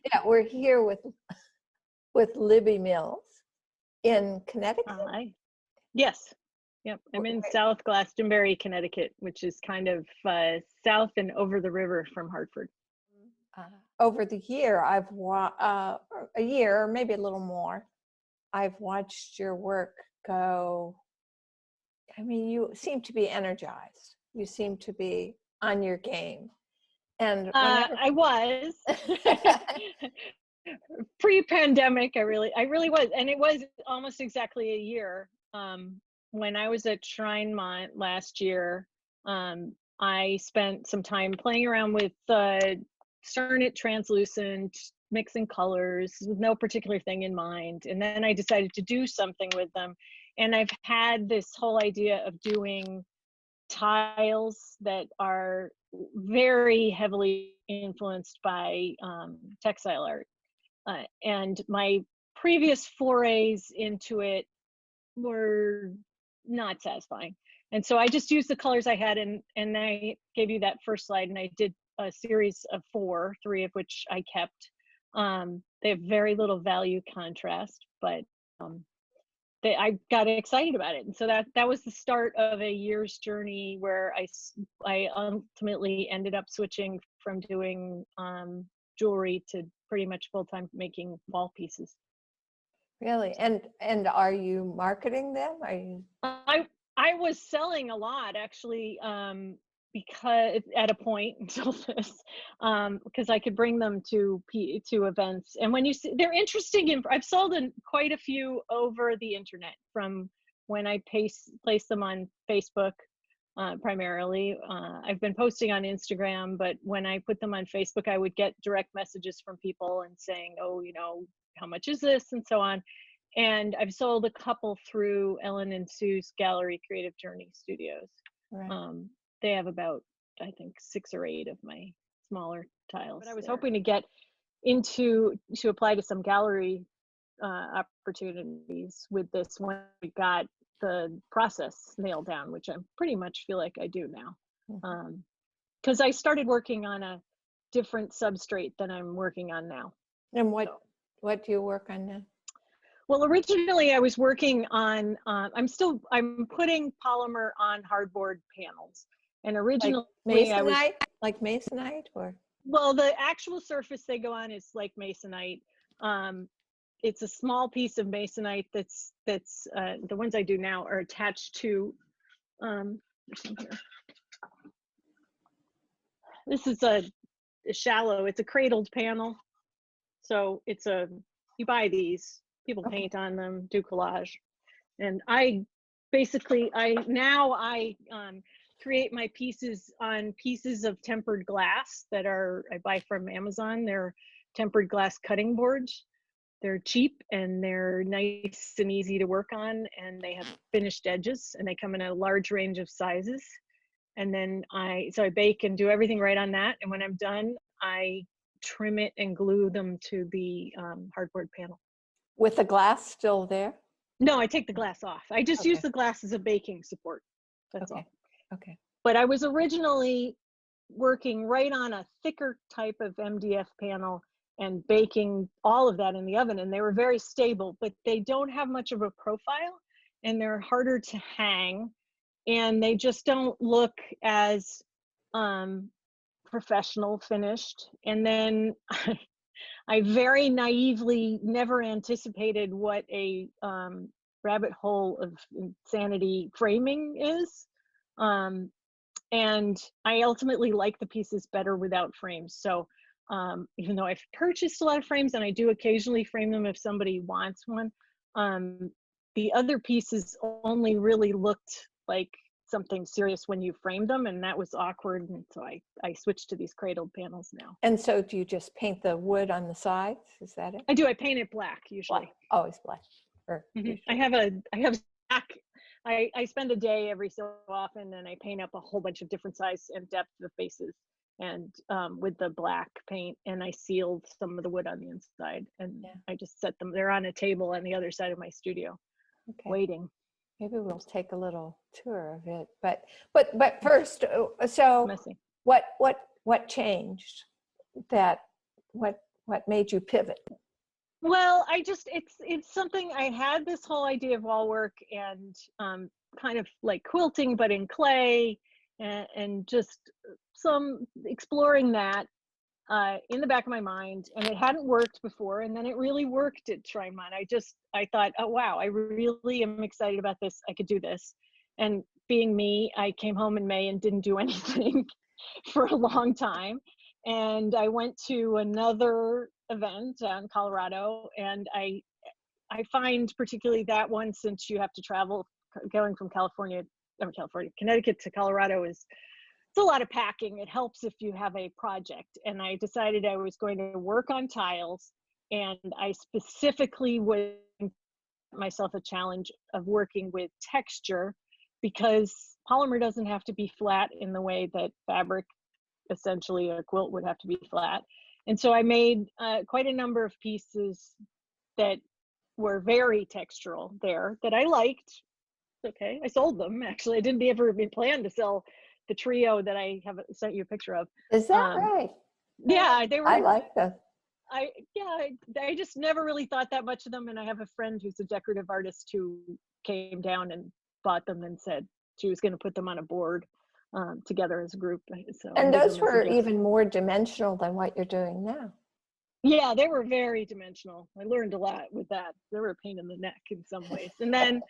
Yeah, we're here with Libby Mills in Connecticut. Yes. Yep. I'm in South Glastonbury, Connecticut, which is kind of south and over the river from Hartford. Over the year, a year, or maybe a little more, I've watched your work go. I mean, you seem to be energized. You seem to be on your game. And I was pre-pandemic. I really was, and it was almost exactly a year. When I was at ShrineMont last year, I spent some time playing around with Cernet translucent, mixing colors with no particular thing in mind, and then I decided to do something with them. And I've had this whole idea of doing tiles that are very heavily influenced by textile art. And my previous forays into it were not satisfying. And so I just used the colors I had, and I gave you that first slide, and I did a series of 4, 3 of which I kept. They have very little value contrast, but I got excited about it. And so that was the start of a year's journey where I ultimately ended up switching from doing jewelry to pretty much full-time making wall pieces. Really? And are you marketing them? Are you? I was selling a lot, actually, because at a point until this, because I could bring them to events. And when you see, they're interesting. I've sold quite a few over the internet from when I place them on Facebook, primarily. I've been posting on Instagram, but when I put them on Facebook, I would get direct messages from people and saying, oh, how much is this, and so on. And I've sold a couple through Ellen and Sue's gallery, Creative Journey Studios. Right. They have about, I think, 6 or 8 of my smaller tiles. But I was hoping to get to apply to some gallery opportunities with this when we got the process nailed down, which I pretty much feel like I do now. Because I started working on a different substrate than I'm working on now. And what do you work on now? Well, originally I was working on, I'm putting polymer on hardboard panels. And originally like masonite or? Well, the actual surface they go on is like masonite. It's a small piece of masonite that's the ones I do now are attached to, this is a shallow, it's a cradled panel. So you buy these, people paint on them, do collage. And I create my pieces on pieces of tempered glass that I buy from Amazon. They're tempered glass cutting boards. They're cheap and they're nice and easy to work on, and they have finished edges, and they come in a large range of sizes. And then I bake and do everything right on that. And when I'm done, I trim it and glue them to the hardboard panel. With the glass still there? No, I take the glass off. I just use the glass as a baking support. That's all. Okay. But I was originally working right on a thicker type of MDF panel and baking all of that in the oven, and they were very stable, but they don't have much of a profile, and they're harder to hang, and they just don't look as professional finished. And then I very naively never anticipated what a rabbit hole of insanity framing is. And I ultimately like the pieces better without frames. So even though I've purchased a lot of frames, and I do occasionally frame them if somebody wants one, the other pieces only really looked like something serious when you framed them, and that was awkward. And so I switched to these cradled panels now. And so do you just paint the wood on the sides? Is that it? I do. I paint it black usually. Black. Always black. I have black. I spend a day every so often, and I paint up a whole bunch of different size and depth of faces, and with the black paint, and I sealed some of the wood on the inside, and I just set them. They're on a table on the other side of my studio, waiting. Maybe we'll take a little tour of it, but first, so messy. What changed? What What made you pivot? Well, it's something. I had this whole idea of wall work and kind of like quilting, but in clay, and just some exploring that in the back of my mind, and it hadn't worked before, and then it really worked at ShrineMont. I thought, oh wow, I really am excited about this. I could do this. And being me, I came home in May and didn't do anything for a long time. And I went to another event in Colorado, and I find particularly that one, since you have to travel, going from Connecticut to Colorado, is it's a lot of packing. It helps if you have a project. And I decided I was going to work on tiles, and I specifically would give myself a challenge of working with texture, because polymer doesn't have to be flat in the way that fabric, essentially a quilt, would have to be flat. And so I made quite a number of pieces that were very textural there that I liked. Okay, I sold them. Actually, I didn't ever plan to sell the trio that I have sent you a picture of. Is that right? Yeah, they were. I like them. I just never really thought that much of them. And I have a friend who's a decorative artist who came down and bought them and said she was going to put them on a board together as a group. So And those were even more dimensional than what you're doing now. Yeah, they were very dimensional. I learned a lot with that. They were a pain in the neck in some ways. And then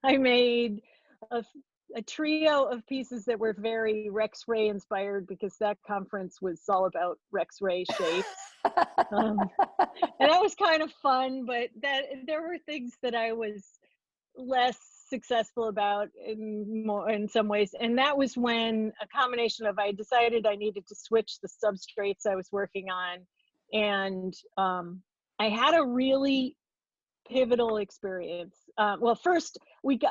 I made a trio of pieces that were very Rex Ray inspired, because that conference was all about Rex Ray shapes. And that was kind of fun, but there were things that I was less successful about in some ways. And that was when a combination of, I decided I needed to switch the substrates I was working on. And I had a really pivotal experience. Well, first,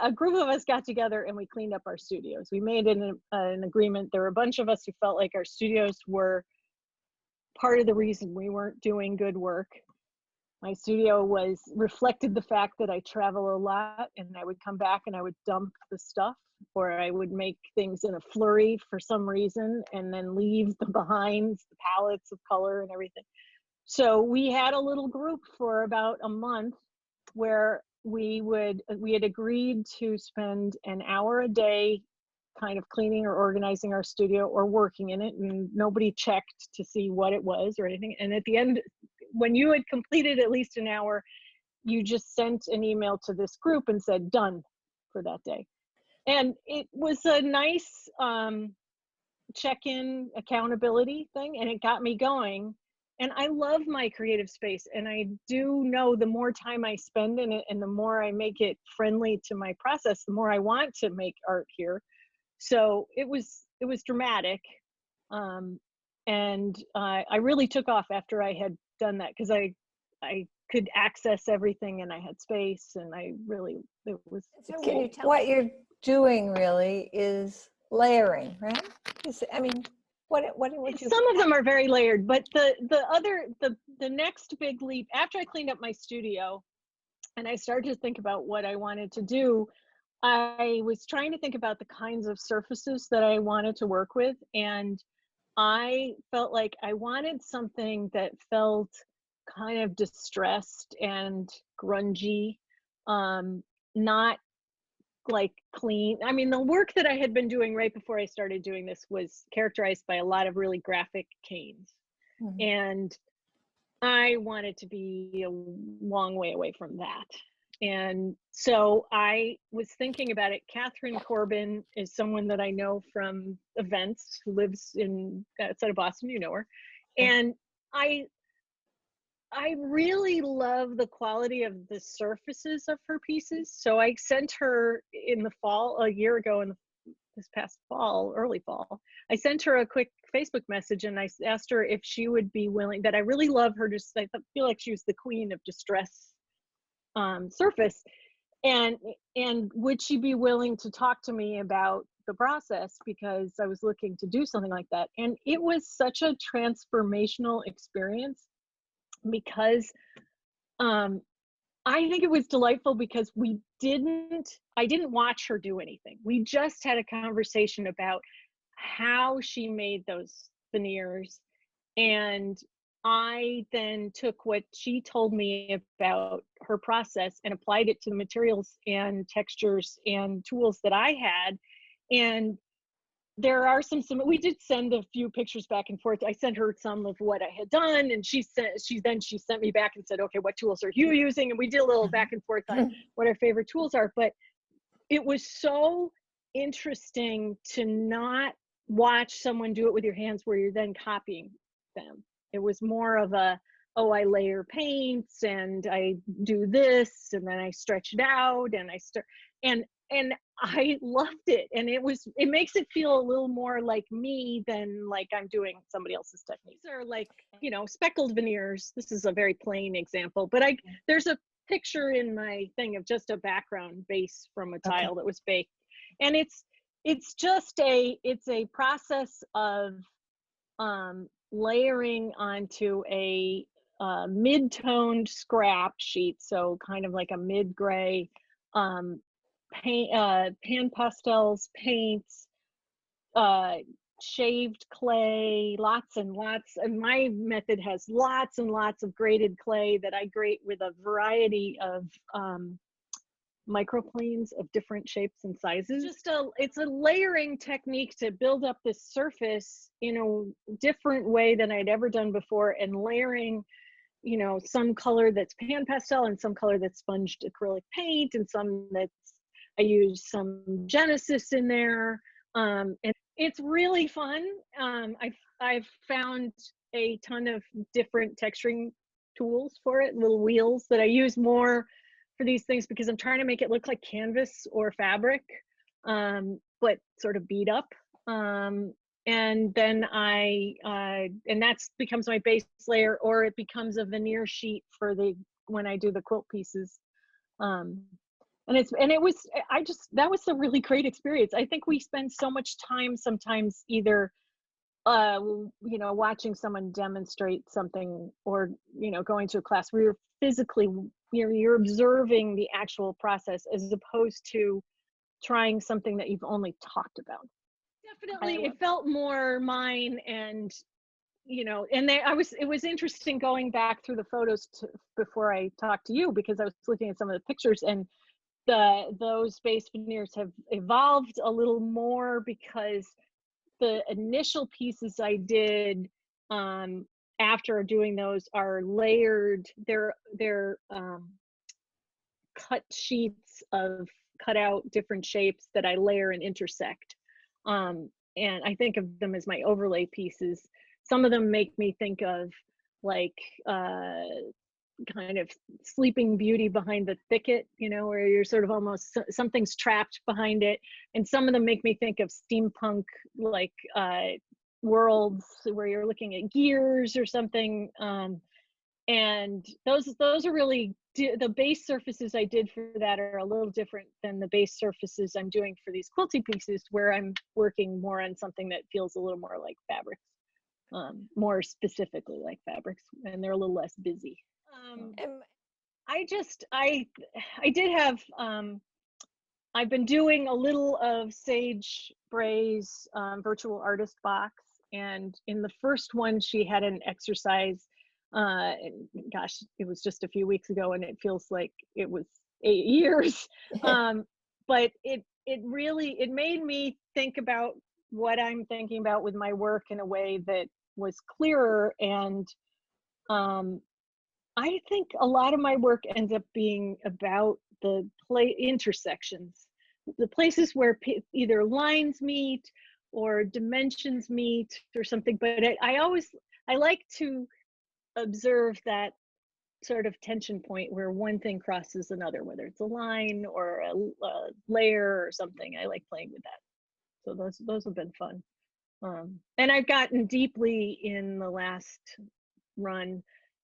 a group of us got together and we cleaned up our studios. We made an agreement. There were a bunch of us who felt like our studios were part of the reason we weren't doing good work. My studio reflected the fact that I travel a lot, and I would come back and I would dump the stuff, or I would make things in a flurry for some reason and then leave them behind, the palettes of color and everything. So we had a little group for about a month where we had agreed to spend an hour a day kind of cleaning or organizing our studio or working in it, and nobody checked to see what it was or anything. And at the end, when you had completed at least an hour, you just sent an email to this group and said done for that day. And it was a nice check-in accountability thing, and it got me going. And I love my creative space, and I do know the more time I spend in it and the more I make it friendly to my process, the more I want to make art here. So it was dramatic. And I really took off after I had done that, because I could access everything and I had space, and it was. So can you tell what you're doing really is layering, right? I mean, what you? Some of them are very layered, but the next big leap, after I cleaned up my studio and I started to think about what I wanted to do, I was trying to think about the kinds of surfaces that I wanted to work with, and I felt like I wanted something that felt kind of distressed and grungy, not like clean. I mean, the work that I had been doing right before I started doing this was characterized by a lot of really graphic canes. Mm-hmm. And I wanted to be a long way away from that. And so I was thinking about it. Catherine Corbin is someone that I know from events, who lives outside of Boston. You know her. And I really love the quality of the surfaces of her pieces. So I sent her in the fall, a year ago, this past fall, early fall, I sent her a quick Facebook message, and I asked her if she would be willing, that I really love her, I feel like she was the queen of distress surface, and would she be willing to talk to me about the process, because I was looking to do something like that. And it was such a transformational experience, because I think it was delightful, because I didn't watch her do anything. We just had a conversation about how she made those veneers, and I then took what she told me about her process and applied it to the materials and textures and tools that I had. And there are some we did send a few pictures back and forth. I sent her some of what I had done, and she sent me back and said, okay, what tools are you using? And we did a little back and forth on what our favorite tools are. But it was so interesting to not watch someone do it with your hands where you're then copying them. It was more of a, oh, I layer paints and I do this and then I stretch it out and I start, and I loved it. And it makes it feel a little more like me than like I'm doing somebody else's techniques. These are like, you know, speckled veneers. This is a very plain example, but there's a picture in my thing of just a background base from a tile that was baked. And it's just it's a process of layering onto a mid-toned scrap sheet, so kind of like a mid-gray, paint, pan pastels, paints, shaved clay, lots and lots. And my method has lots and lots of grated clay that I grate with a variety of microplanes of different shapes and sizes. It's a layering technique to build up this surface in a different way than I'd ever done before, and layering, you know, some color that's pan pastel and some color that's sponged acrylic paint, and some that's, I use some Genesis in there, and it's really fun. I've found a ton of different texturing tools for it, little wheels that I use more for these things because I'm trying to make it look like canvas or fabric, but sort of beat up. And then and that becomes my base layer, or it becomes a veneer sheet for when I do the quilt pieces. And that was a really great experience. I think we spend so much time sometimes either you know, watching someone demonstrate something, or, you know, going to a class where you're physically, you're observing the actual process as opposed to trying something that you've only talked about. Definitely, it felt more mine. And, you know, and it was interesting going back through the photos before I talked to you, because I was looking at some of the pictures, and those base veneers have evolved a little more because the initial pieces I did after doing those are layered. They're cut sheets of cut out different shapes that I layer and intersect. And I think of them as my overlay pieces. Some of them make me think of like kind of Sleeping Beauty behind the thicket, you know, where you're sort of almost something's trapped behind it. And some of them make me think of steampunk, like worlds where you're looking at gears or something. And those are really, the base surfaces I did for that are a little different than the base surfaces I'm doing for these quilty pieces, where I'm working more on something that feels a little more like fabrics, more specifically like fabrics, and they're a little less busy. I did have, I've been doing a little of Sage Bray's virtual artist box, and in the first one she had an exercise, gosh, it was just a few weeks ago and it feels like it was 8 years, but it made me think about what I'm thinking about with my work in a way that was clearer. And I think a lot of my work ends up being about the intersections, the places where either lines meet or dimensions meet or something. But I like to observe that sort of tension point where one thing crosses another, whether it's a line or a layer or something. I like playing with that. So those have been fun. And I've gotten deeply in the last run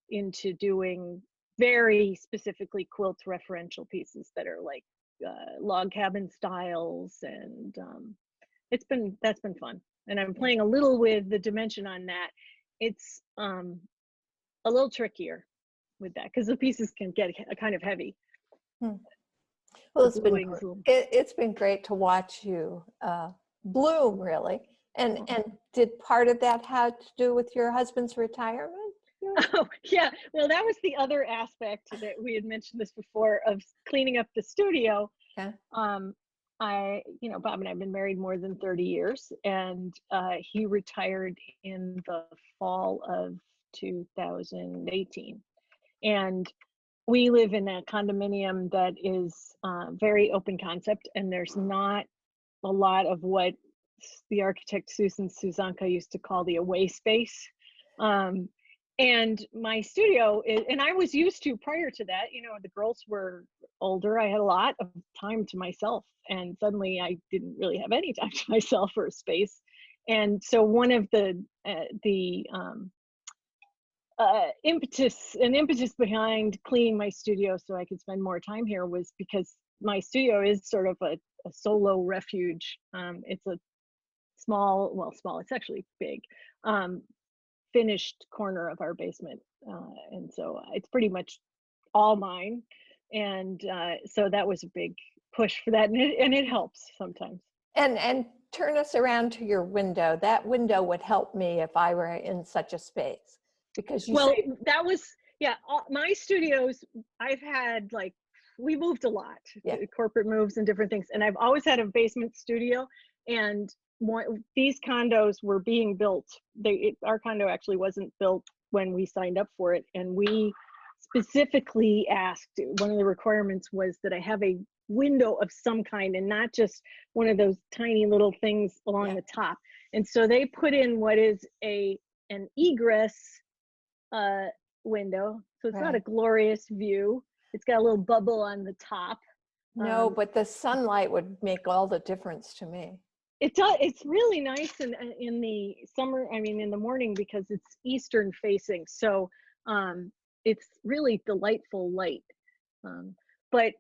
into doing very specifically quilt referential pieces that are like log cabin styles, and that's been fun. And I'm playing a little with the dimension on that. It's a little trickier with that because the pieces can get kind of heavy. Well, it's been great to watch you bloom, really. And did part of that have to do with your husband's retirement? Oh, yeah. Well, that was the other aspect that we had mentioned this before of cleaning up the studio. Yeah. Um, Bob and I have been married more than 30 years, and he retired in the fall of 2018. And we live in a condominium that is very open concept, and there's not a lot of what the architect Susan Suzanka used to call the away space. Um, and my studio is, and I was used to prior to that, the girls were older. I had a lot of time to myself, and suddenly I didn't really have any time to myself or space. And so one of the impetus behind cleaning my studio so I could spend more time here was because my studio is sort of a solo refuge. It's a small, it's actually big, finished corner of our basement. And so it's pretty much all mine. And so that was a big push for that. And it helps sometimes. And turn us around to your window. That window would help me if I were in such a space, because you Well, say, that was, yeah, my studios, I've had like, we moved a lot, yeah, corporate moves and different things. And I've always had a basement studio. And these condos were being built. Our condo actually wasn't built when we signed up for it. And we specifically asked, one of the requirements was that I have a window of some kind and not just one of those tiny little things along yeah, the top. And so they put in what is an egress window. So it's not a right. glorious view. It's got a little bubble on the top. No, Um, but the sunlight would make all the difference to me. it does. It's really nice in the summer. I mean, in the morning because it's eastern facing, so it's really delightful light. But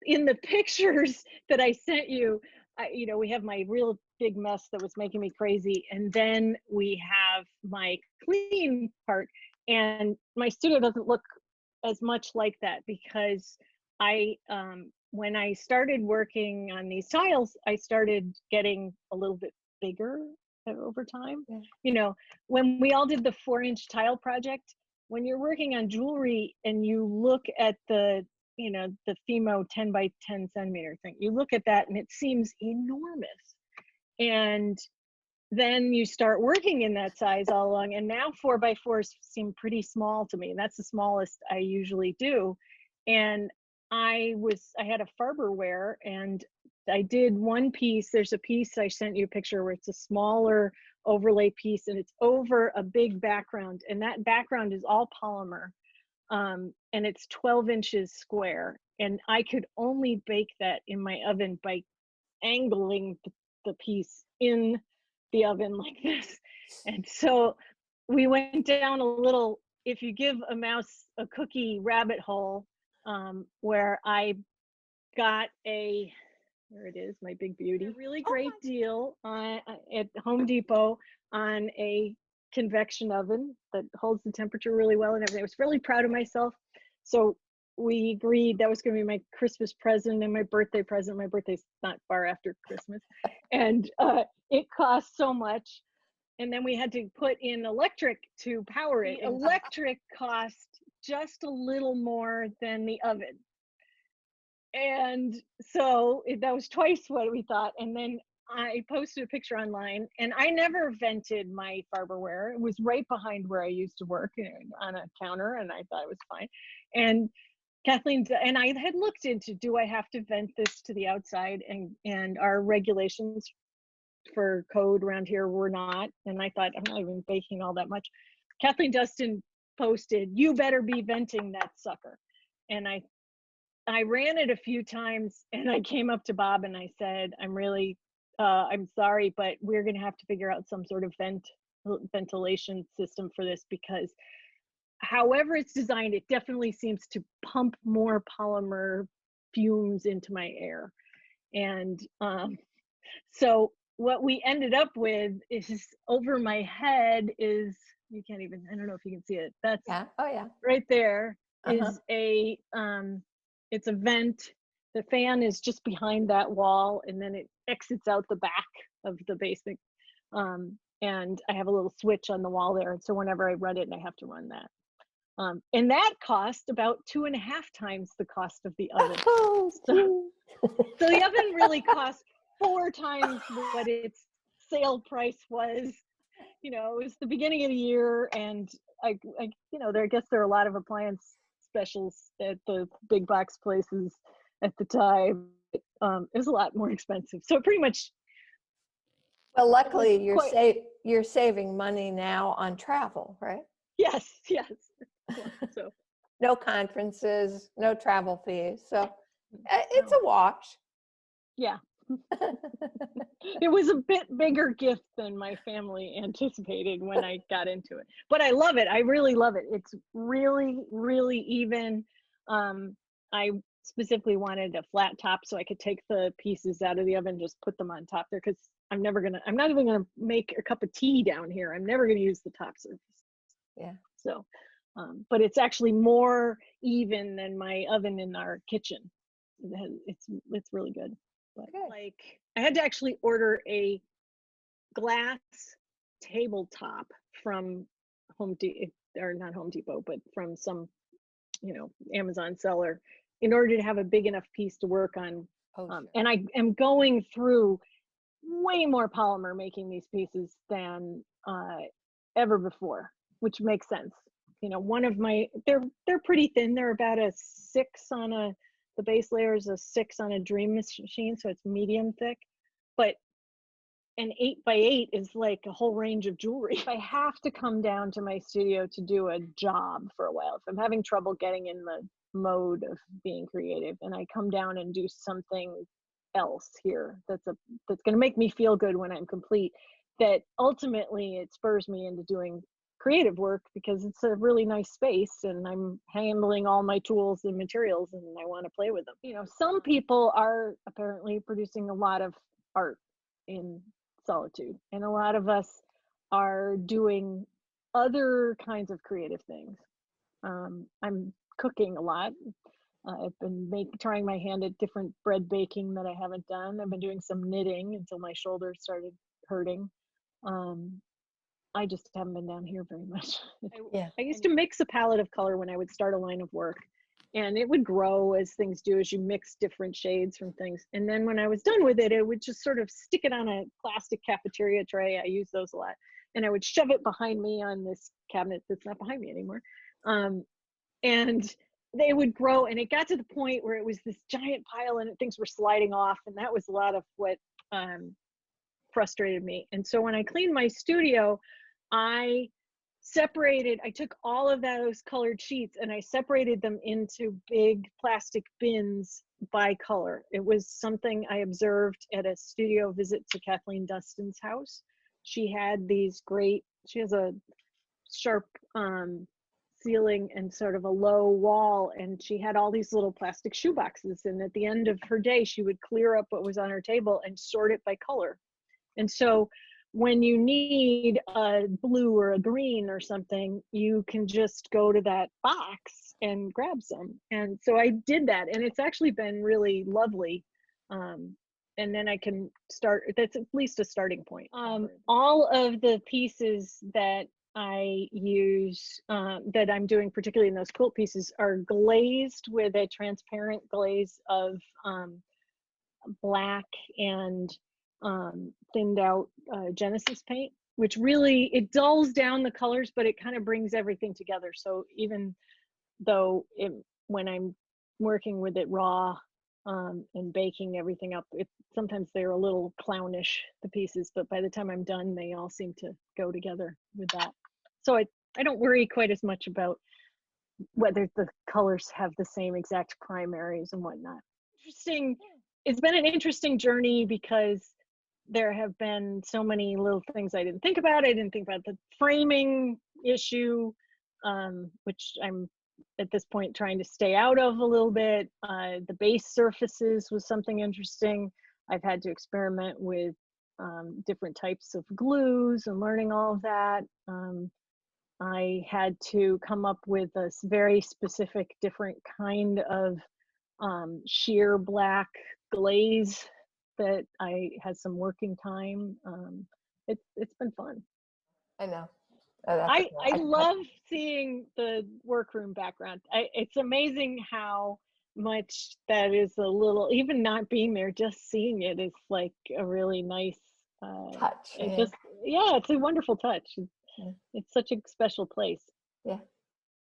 in the pictures that I sent you, we have my real big mess that was making me crazy, and then we have my clean part. And my studio doesn't look as much like that because I when I started working on these tiles, I started getting a little bit bigger over time. Yeah. When we all did the 4-inch tile project, when you're working on jewelry and you look at the Fimo 10 by 10 centimeter thing, you look at that and it seems enormous. And then you start working in that size all along, and now 4x4s seem pretty small to me, and that's the smallest I usually do. And I had a Farberware, and I did one piece. There's a piece I sent you a picture where it's a smaller overlay piece, and it's over a big background, and that background is all polymer, and it's 12 inches square, and I could only bake that in my oven by angling the piece in the oven like this. And so we went down a little, if you give a mouse a cookie, rabbit hole, where I got there it is, my big beauty, a really great deal at Home Depot on a convection oven that holds the temperature really well and everything. I was really proud of myself. So we agreed that was going to be my Christmas present and my birthday present. My birthday's not far after Christmas. And it cost so much. And then we had to put in electric to power it. Electric cost just a little more than the oven. And so that was twice what we thought. And then I posted a picture online, and I never vented my Farberware. It was right behind where I used to work on a counter, and I thought it was fine. And Kathleen and I had looked into, do I have to vent this to the outside? And our regulations for code around here were not. And I thought, I'm not even baking all that much. Kathleen Dustin posted, you better be venting that sucker. And I ran it a few times, and I came up to Bob and I said, I'm sorry, but we're going to have to figure out some sort of ventilation system for this, because however it's designed, it definitely seems to pump more polymer fumes into my air. And so what we ended up with is, over my head is, you can't even, I don't know if you can see it. That's right there is it's a vent. The fan is just behind that wall, and then it exits out the back of the basement. And I have a little switch on the wall there. And so whenever I run it, I have to run that. And that cost about 2.5 times the cost of the oven. Oh, So, geez. so the oven really cost 4 times what its sale price was. You know, it was the beginning of the year, and I guess there are a lot of appliance specials at the big box places at the time. It was a lot more expensive. So pretty much, Well, it was luckily quite, you're saving money now on travel, right? yes, yes. Yeah, so No conferences, no travel fees. So it's no, a wash. yeah. It was a bit bigger gift than my family anticipated when I got into it. But I love it. I really love it. It's really, really even. I specifically wanted a flat top so I could take the pieces out of the oven, just put them on top there, because I'm not even gonna make a cup of tea down here. I'm never gonna use the top surface. Yeah. So, but it's actually more even than my oven in our kitchen. It's really good. But Good. like, I had to actually order a glass tabletop from Home Depot, or not Home Depot, but from some, Amazon seller, in order to have a big enough piece to work on. Oh, sure. And I am going through way more polymer making these pieces than ever before, which makes sense. One of my, they're pretty thin. They're about a 6 on the base layer is a 6 on a Dream machine, so it's medium thick. But an 8x8 is like a whole range of jewelry. If I have to come down to my studio to do a job for a while, if I'm having trouble getting in the mode of being creative, and I come down and do something else here that's going to make me feel good when I'm complete, that ultimately it spurs me into doing creative work, because it's a really nice space and I'm handling all my tools and materials and I want to play with them. Some people are apparently producing a lot of art in solitude, and a lot of us are doing other kinds of creative things. I'm cooking a lot. I've been trying my hand at different bread baking that I haven't done. I've been doing some knitting until my shoulder started hurting. I just haven't been down here very much. Yeah. I used to mix a palette of color when I would start a line of work, and it would grow as things do, as you mix different shades from things. And then when I was done with it, it would just sort of stick it on a plastic cafeteria tray. I use those a lot. And I would shove it behind me on this cabinet that's not behind me anymore. And they would grow, and it got to the point where it was this giant pile and things were sliding off. And that was a lot of what frustrated me. And so when I cleaned my studio, I took all of those colored sheets and I separated them into big plastic bins by color. It was something I observed at a studio visit to Kathleen Dustin's house. She has a sharp ceiling and sort of a low wall, and she had all these little plastic shoe boxes, and at the end of her day she would clear up what was on her table and sort it by color. And so when you need a blue or a green or something, you can just go to that box and grab some. And so I did that, and it's actually been really lovely. And then I can start, that's at least a starting point. All of the pieces that I use, that I'm doing, particularly in those quilt pieces, are glazed with a transparent glaze of black and thinned out Genesis paint, which really, it dulls down the colors, but it kind of brings everything together. So even though when I'm working with it raw and baking everything up, sometimes they're a little clownish, the pieces, but by the time I'm done, they all seem to go together with that. So I don't worry quite as much about whether the colors have the same exact primaries and whatnot. It's been an interesting journey, because there have been so many little things I didn't think about. I didn't think about the framing issue, which I'm at this point trying to stay out of a little bit. The base surfaces was something interesting. I've had to experiment with different types of glues and learning all of that. I had to come up with a very specific different kind of sheer black glaze that I had some working time. It's been fun. I know. Oh, that's okay. I love seeing the workroom background. It's amazing how much that is a little, even not being there, just seeing it is like a really nice, touch. it Yeah. just, yeah, it's a wonderful touch. Yeah. It's such a special place. Yeah.